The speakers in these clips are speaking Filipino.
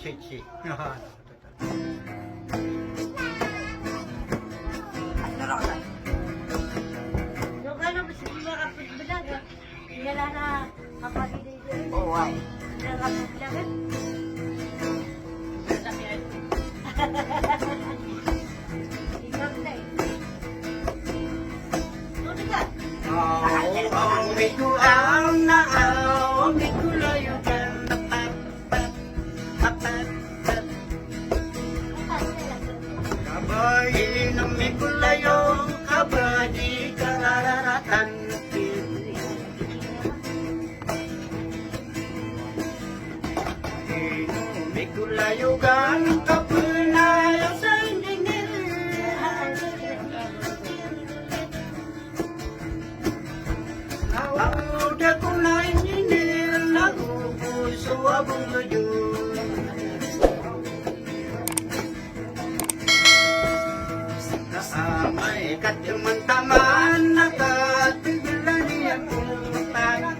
Chichi. Yung ano, basta kapit bedaga. Nila na kapatid din. Oh, wow. Nila kapit bedaga. Ikaw na eh. Tuloy ka. Ang miku ang naaw, ang miku layo kan kabay ng miku layo, kabadi kararatan. Miku layo kan kapunay sa dingin. Udah kulay ninil nagugusto abong ngayon. Naamay katiman taman nakatigilan niya putan.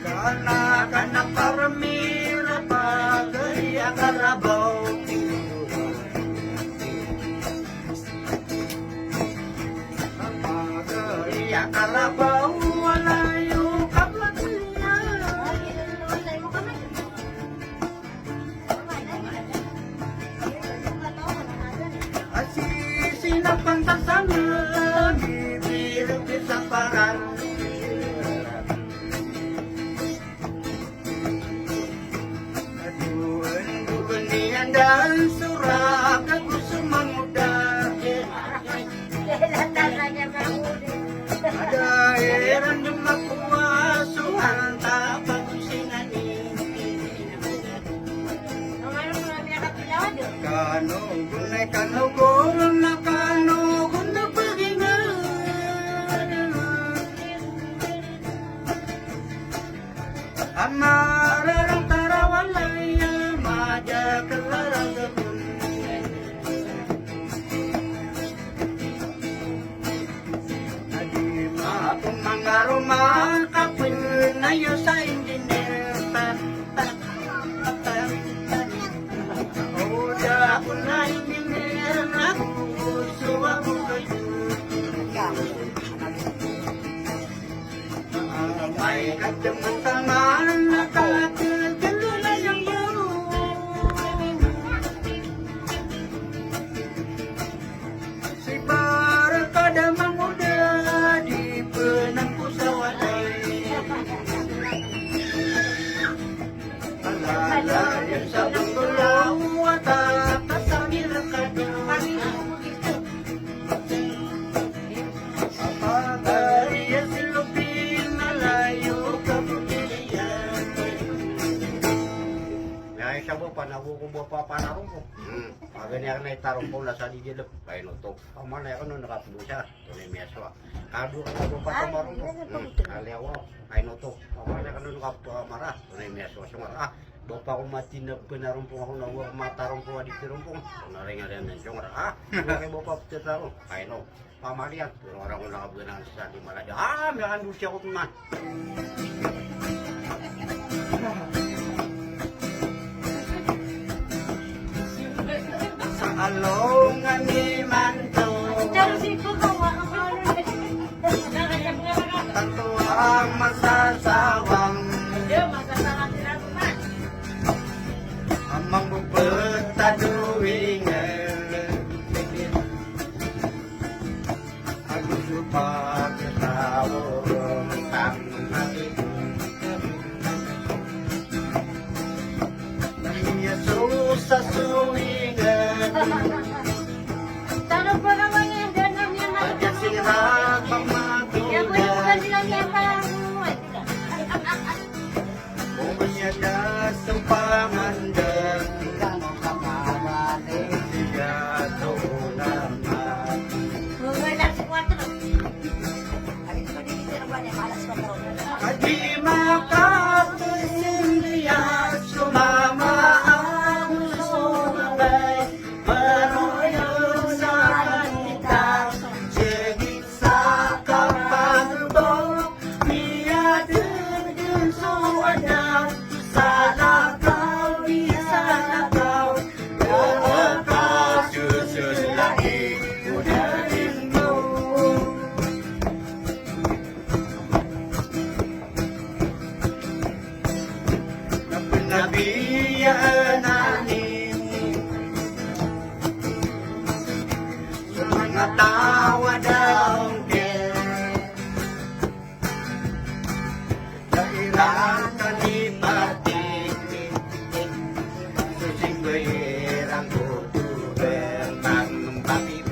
Kana kana paramira bagay akarabaw. Ya kalabaw wala yung kaplat niya. Asisi na pantasama, bibirog sa parang. Aduan-duan niyan dan surak ako sumangudar. Ada heran yung makuha suhan tapag sinanin. Kanugon ay kanugon na kanugon na pagingan. Amararang tarawalay maja kelarang gebun. Ako mangaroma kapin na yo sa engineer. Udah ako na engineer na gusto ako kayo. May kateman-teman nakakagalo na yung yun. Si para kada manguda di penang pusawalay. Alala yang sabang gulaw at kasangil ka apagariya silupin malayo ka pagkiliyan. May sabo panago ko ba papanarong ko. Ganyan na itarong po na sa digilap. Kaya no to. Pamanay ako nung nakapulo siya. Ito na yung meso. Kado ka po pa tamarong ko. Aliawa. Kaya no to. Pamanay ka nung nakapulamara. Ito na yung meso. Bapak ko matinag pinarong po ako na huwag matarong po adik tirong po. Naring nga rin ng siyong ha? Kaya bapak pitarong. Kaya no. Pamalian. Pero orang ko nakabunan sa di malaya. May andu siya ko man. Sa alongan ni Manto. Tanto ang masasawang. Amang bupeta duwingan. Agus lupa ketawang tangan. Yesus sa suwingan. Tanong pa naman yan, ganun yan. Aja sirag pamatugan. Umanya dasang pamandan. Tiga tulangan. Adi makapasindiya sumama ang sumabay. Maroon sa kanita. Iyan namin mga tawa daw kailan kalimatin susinggoyerang kutuber pangbatin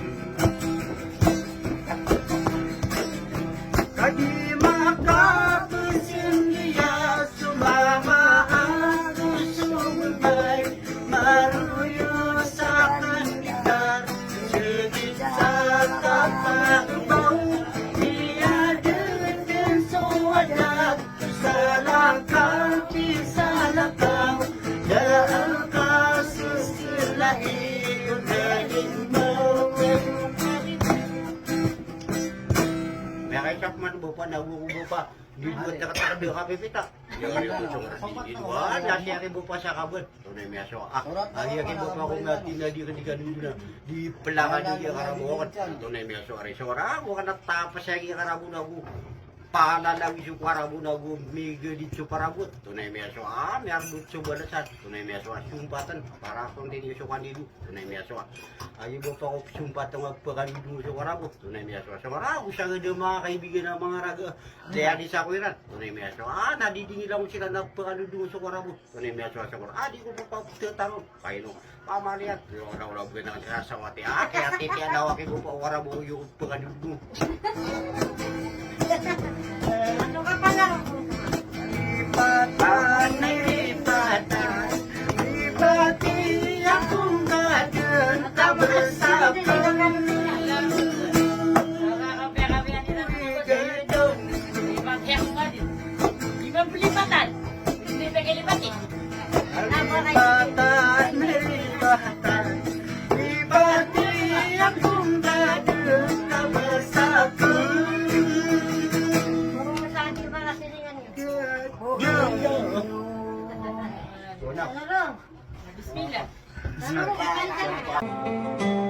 kadi makapesindia sumama aku sumubay maruyo sa kandidat sedikit sa kapagbaw tiada din suwadat salakal pisalakaw daan ka susilahi unahin mo may kay man mo pa nagugubo pa di buat nakataka ka pipita nasi akin mo pa sa kabut tunay may aso ali akin mo pa kung natin na di kanina di pelangan di karabukan tunay may aso ari sora ako natapos sa karabun ako palalang isu karabu nagu miga di cuparabut tunai meso may arbut coba dasar tunai meso sumpatan para kong din isu kandidu tunai meso ayo go pa ko sumpatan magpakandidu isu karabu tunai meso sora usang ada mga kaibigan ng mga raga daya di sa kuiran tunai meso nadidingi lang sila nagpakandidu isu karabu tunai meso sora di ko pa tataro kaino pamaliat yo raw ganang kasawati kaya titi adaw akin go pa karabu yung pakandidu Ano ka pala? Lipatan ay lipatan Lipati akong gadan Kabasakan Lipatan ay lipatan Lipati akong gadan Kabasakan Bismillah. Ano ka kanta?